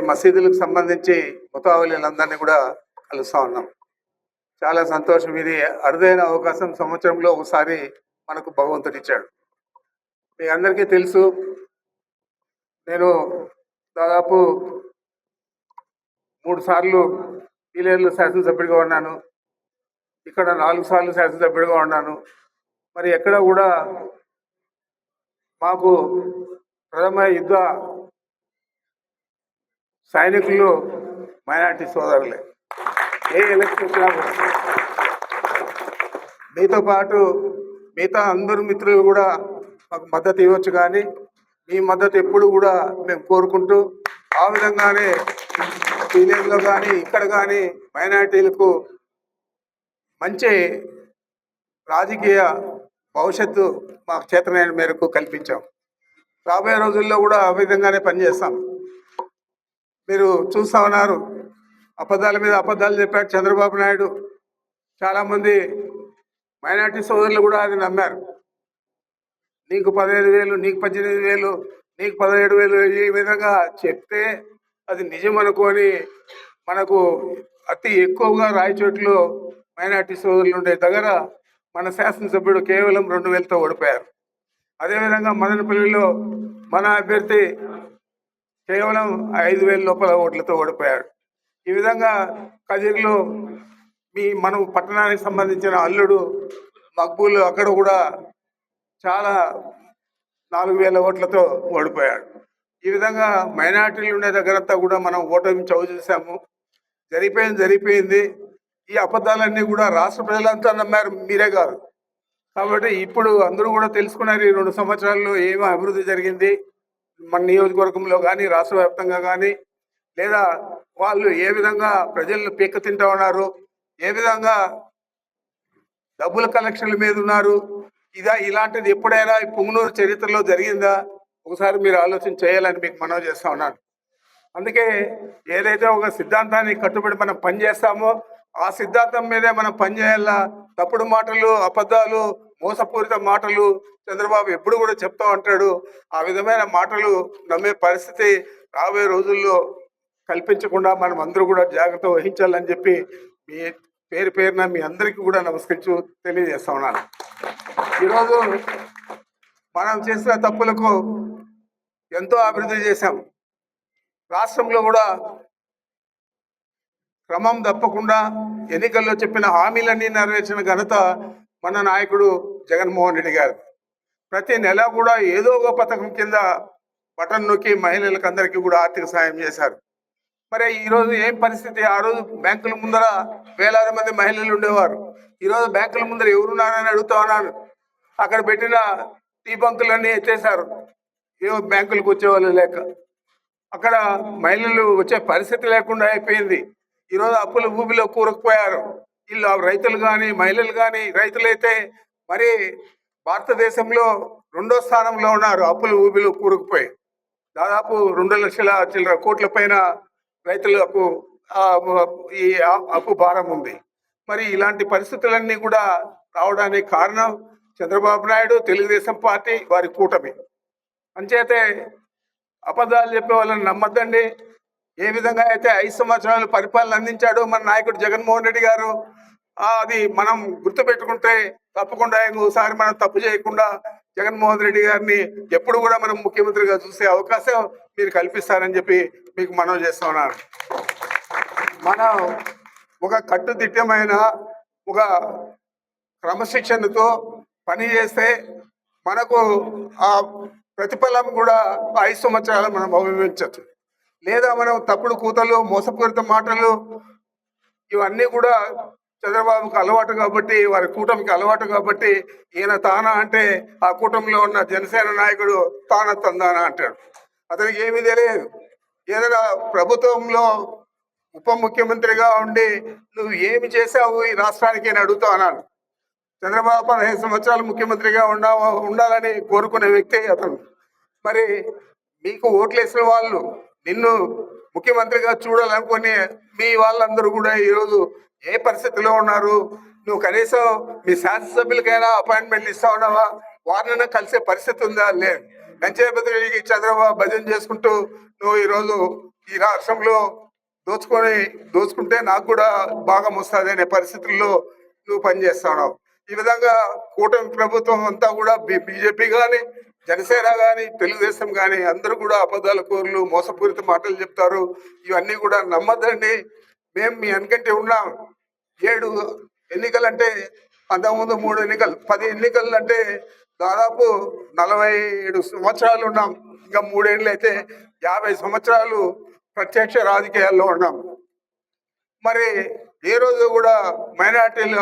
మసీదులకు సంబంధించి ముతావలీలందరినీ కూడా కలుస్తూ ఉన్నాం. చాలా సంతోషం. ఇది అరుదైన అవకాశం, సంవత్సరంలో ఒకసారి మనకు భగవంతుడు ఇచ్చాడు. మీ అందరికీ తెలుసు, నేను దాదాపు 3 సార్లు పీలేరులో శాసనసభ్యుడిగా ఉన్నాను. ఇక్కడ 4 సార్లు శాసనసభ్యుడిగా ఉన్నాను. మరి ఎక్కడ కూడా మాకు ప్రథమ యుద్ధ సైనికులు మైనార్టీ సోదరులే. ఏ ఎలక్షన్ వచ్చినా మీతో పాటు మిగతా అందరు మిత్రులు కూడా మాకు మద్దతు ఇవ్వచ్చు, కానీ మీ మద్దతు ఎప్పుడు కూడా మేము కోరుకుంటూ, ఆ విధంగానే పీలేరులో కానీ ఇక్కడ కానీ మైనార్టీలకు మంచి రాజకీయ భవిష్యత్తు మాకు చేతనైన మేరకు కల్పించాం. రాబోయే రోజుల్లో కూడా ఆ విధంగానే పనిచేస్తాం. మీరు చూస్తూ ఉన్నారు, అబద్ధాల మీద అబద్ధాలు చెప్పాడు చంద్రబాబు నాయుడు. చాలామంది మైనార్టీ సోదరులు కూడా అది నమ్మారు. నీకు 15,000, నీకు 18,000, నీకు 17,000 ఈ విధంగా చెప్తే అది నిజం అనుకొని మనకు అతి ఎక్కువగా రాయచోట్లో మైనార్టీ సోదరులు ఉండే దగ్గర మన శాసనసభ్యుడు కేవలం 2,000తో ఓడిపోయారు. అదేవిధంగా మదనపల్లిలో మన అభ్యర్థి కేవలం 5,000 లోపల ఓట్లతో ఓడిపోయాడు. ఈ విధంగా కదిరిలో మన పట్టణానికి సంబంధించిన అల్లుడు మక్బూల్ అక్కడ కూడా చాలా 4,000 ఓట్లతో ఓడిపోయాడు. ఈ విధంగా మైనార్టీలు ఉండే దగ్గరంతా కూడా మనం ఓటమి చవి చూసాము. జరిగిపోయింది. ఈ అబద్ధాలన్నీ కూడా రాష్ట్ర ప్రజలంతా నమ్మారు, మీరే కాదు. కాబట్టి ఇప్పుడు అందరూ కూడా తెలుసుకున్నారు ఈ 2 సంవత్సరాల్లో ఏమో అభివృద్ధి జరిగింది మన నియోజకవర్గంలో కానీ, రాష్ట్ర వ్యాప్తంగా కానీ, లేదా వాళ్ళు ఏ విధంగా ప్రజలను పీక్క తింటా ఉన్నారు, ఏ విధంగా డబ్బుల కలెక్షన్ల మీద ఉన్నారు. ఇలాంటిది ఎప్పుడైనా ఈ పుంగనూరు చరిత్రలో జరిగిందా? ఒకసారి మీరు ఆలోచన చేయాలని మీకు మనవి చేస్తా ఉన్నాను. అందుకే ఏదైతే ఒక సిద్ధాంతాన్ని కట్టుబడి మనం పనిచేస్తామో ఆ సిద్ధాంతం మీదే మనం పనిచేయాలా. తప్పుడు మాటలు, అబద్ధాలు, మోసపూరిత మాటలు చంద్రబాబు ఎప్పుడు కూడా చెప్తా ఉంటాడు. ఆ విధమైన మాటలు నమ్మే పరిస్థితి రాబోయే రోజుల్లో కల్పించకుండా మనం అందరూ కూడా జాగ్రత్త వహించాలని చెప్పి మీ పేరున మీ అందరికీ కూడా నమస్కరించు తెలియజేస్తా ఉన్నాను. ఈరోజు మనం చేసిన తప్పులకు ఎంతో అభివృద్ధి చేశాం. రాష్ట్రంలో కూడా క్రమం తప్పకుండా ఎన్నికల్లో చెప్పిన హామీలన్నీ నెరవేర్చిన ఘనత మన నాయకుడు జగన్మోహన్ రెడ్డి గారు. ప్రతి నెల కూడా ఏదో ఒక పథకం కింద బటన్ నొక్కి మహిళలకు అందరికీ కూడా ఆర్థిక సాయం చేశారు. మరి ఈరోజు ఏం పరిస్థితి? ఆ రోజు బ్యాంకుల ముందర వేలాది మంది మహిళలు ఉండేవారు. ఈరోజు బ్యాంకుల ముందర ఎవరున్నారని అడుగుతా ఉన్నాను. అక్కడ పెట్టిన టీ బంకులన్నీ ఎత్తేసారు, ఏవో బ్యాంకులకు వచ్చేవాళ్ళు లేక. అక్కడ మహిళలు వచ్చే పరిస్థితి లేకుండా అయిపోయింది. ఈరోజు అప్పుల ఊబిలో కూరుకుపోయారు. వీళ్ళు రైతులు కానీ, మహిళలు కానీ. రైతులైతే మరి భారతదేశంలో 2వ స్థానంలో ఉన్నారు అప్పుల ఊబిలో కూరుకుపోయి. దాదాపు 2 లక్షల చిల్లర కోట్ల పైన రైతులకు ఈ అప్పు భారం ఉంది. మరి ఇలాంటి పరిస్థితులన్నీ కూడా రావడానికి కారణం చంద్రబాబు నాయుడు, తెలుగుదేశం పార్టీ, వారి కూటమి. అంచేతే అబద్ధాలు చెప్పే వాళ్ళని నమ్మద్దండి. ఏ విధంగా అయితే 5 సంవత్సరాలు పరిపాలన అందించాడో మన నాయకుడు జగన్మోహన్ రెడ్డి గారు, అది మనం గుర్తుపెట్టుకుంటే తప్పకుండా ఇంకోసారి మనం తప్పు చేయకుండా జగన్మోహన్ రెడ్డి గారిని ఎప్పుడు కూడా మనం ముఖ్యమంత్రిగా చూసే అవకాశం మీరు కల్పిస్తారని చెప్పి మీకు మనవి చేస్తా ఉన్నాను. మనం ఒక కట్టుదిట్టమైన ఒక క్రమశిక్షణతో పని చేస్తే మనకు ఆ ప్రతిఫలం కూడా 5 సంవత్సరాలు మనం అనుభవించవచ్చు. లేదా మనం తప్పుడు కూతలు, మోసపూరిత మాటలు ఇవన్నీ కూడా చంద్రబాబుకు అలవాటు కాబట్టి, వారి కూటమికి అలవాటు కాబట్టి, ఈయన తానా అంటే ఆ కూటమిలో ఉన్న జనసేన నాయకుడు తాన తందానా అంటాడు. అతనికి ఏమీ తెలియదు. ఏదైనా ప్రభుత్వంలో ఉప ముఖ్యమంత్రిగా ఉండి నువ్వు ఏమి చేశావు ఈ రాష్ట్రానికి అని అడుగుతా అన్నాను. చంద్రబాబు 15 సంవత్సరాలు ముఖ్యమంత్రిగా ఉండాలని కోరుకునే వ్యక్తి అతను. మరి మీకు ఓట్లేసిన వాళ్ళు, నిన్ను ముఖ్యమంత్రిగా చూడాలనుకునే మీ వాళ్ళందరూ కూడా ఈరోజు ఏ పరిస్థితిలో ఉన్నారు? నువ్వు కనీసం మీ శాసనసభ్యులకైనా అపాయింట్మెంట్లు ఇస్తా ఉన్నావా? వారినైనా కలిసే పరిస్థితి ఉందా? లేదు. కంచేపతికి చంద్రబాబు భజన చేసుకుంటూ నువ్వు ఈరోజు ఈ రాష్ట్రంలో దోచుకుంటే నాకు కూడా భాగం వస్తుంది అనే పరిస్థితుల్లో నువ్వు పనిచేస్తున్నావు. ఈ విధంగా కూటమి ప్రభుత్వం అంతా కూడా బీజేపీ కానీ, జనసేన కానీ, తెలుగుదేశం కానీ అందరూ కూడా అబద్ధాల కోరులు, మోసపూరిత మాటలు చెప్తారు. ఇవన్నీ కూడా నమ్మద్దండి. మేము మీ వెనకంటే ఉన్నాం. 7 ఎన్నికలంటే అంతకుముందు 3 ఎన్నికలు, 10 ఎన్నికలు అంటే దాదాపు 47 సంవత్సరాలు ఉన్నాం. ఇంకా 3 ఏళ్ళు అయితే 50 సంవత్సరాలు ప్రత్యక్ష రాజకీయాల్లో ఉన్నాం. మరి ఏ రోజు కూడా మైనార్టీల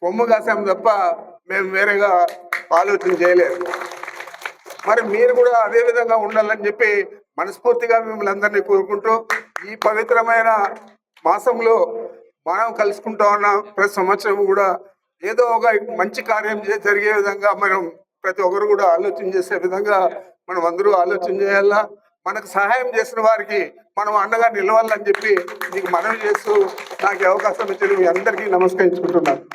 కొమ్ము కాసాం తప్ప మేము వేరేగా ఆలోచన చేయలేదు. మరి మీరు కూడా అదే విధంగా ఉండాలని చెప్పి మనస్ఫూర్తిగా మిమ్మల్ని అందరినీ కోరుకుంటూ, ఈ పవిత్రమైన మాసంలో మనం కలుసుకుంటా ఉన్నాం. ప్రతి సంవత్సరం కూడా ఏదో ఒక మంచి కార్యం జరిగే విధంగా మనం ప్రతి ఒక్కరు కూడా ఆలోచన చేసే విధంగా మనం అందరూ ఆలోచన చేయాలా. మనకు సహాయం చేసిన వారికి మనం అండగా నిలవాలని చెప్పి మీకు మనవి చేస్తూ నాకు అవకాశం ఇచ్చిన మీ అందరికీ నమస్కరించుకుంటున్నాను.